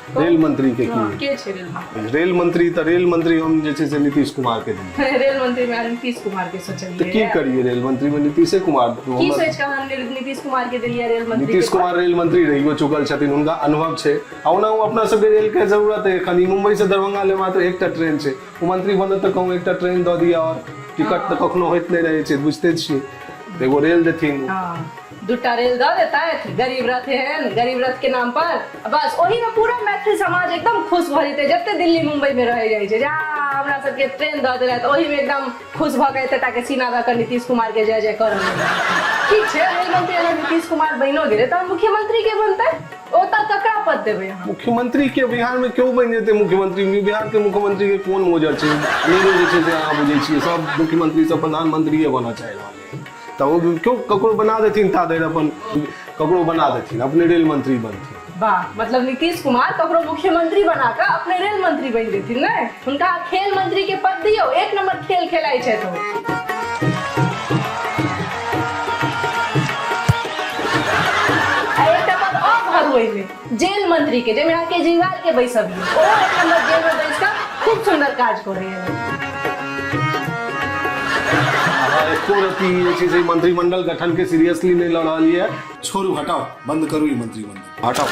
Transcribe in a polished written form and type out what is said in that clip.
Rail मंत्री के के छे रेल मंत्री? रेल मंत्री तो रेल मंत्री हम जे छे से नीतीश कुमार के देलिए। रेल मंत्री में नीतीश कुमार के सोचलिए तो की करिए रेल मंत्री में नीतीश कुमार की सोच के हम नीतीश कुमार के देलिए रेल मंत्री? नीतीश कुमार रेल मंत्री रहियो चुकल छथिन, उनका अनुभव छे। ओना अपना सब रेल के जरूरत है। खाली मुंबई से दरभंगा ले मात्र एकटा ट्रेन छे, वो मंत्री बनत त कहूं एकटा ट्रेन द दिया और टिकट तो कखनो होइत नहीं रहे छे, बुझते छी। एगो रेल देथिन, दूटा रेल द देता है गरीब रथ है, गरीब रथ के नाम पर बस वही में पूरा मैथिली समाज एकदम खुश भ जेते। जते दिल्ली मुंबई में रह जाय छे, जा हमरा सब के ट्रेन द देला त ओही में एकदम खुश भ गए ताकि सीना द के नीतीश कुमार के जय जय कर। ठीक छे, रेल मंत्री अगर नीतीश कुमार बनो गेले त मुख्यमंत्री के बनते, ओता ककरा पद देबे हम? मुख्यमंत्री के बिहार में क्यों बन जेते मुख्यमंत्री? बिहार के मुख्यमंत्री के कोन मोजर छे? नीरो जे छे से अहाँ बुझै छियै, सब मुख्यमंत्री सब प्रधानमंत्री बना चाहे तो क्यों ककरो बना देथिन ता देर अपन ककरो बना देथिन, अपने रेल मंत्री बनथिन। वाह, मतलब नीतीश कुमार ककरो मुख्यमंत्री बनाकर अपने रेल मंत्री बन देथिन ने। उनका खेल मंत्री के पद दियो, एक नंबर खेल खेलाय छे। तो एकटा पद और भरवई में जेल मंत्री के, जे में केजरीवाल के बैसबियो, ओ एक नंबर जेल में बैस कर खूब सुंदर काज करे है। एको रति ये चीज मंत्रिमंडल गठन के सीरियसली नहीं लड़ा लिया। छोड़ू, हटाओ, बंद करो ये मंत्रिमंडल, हटाओ।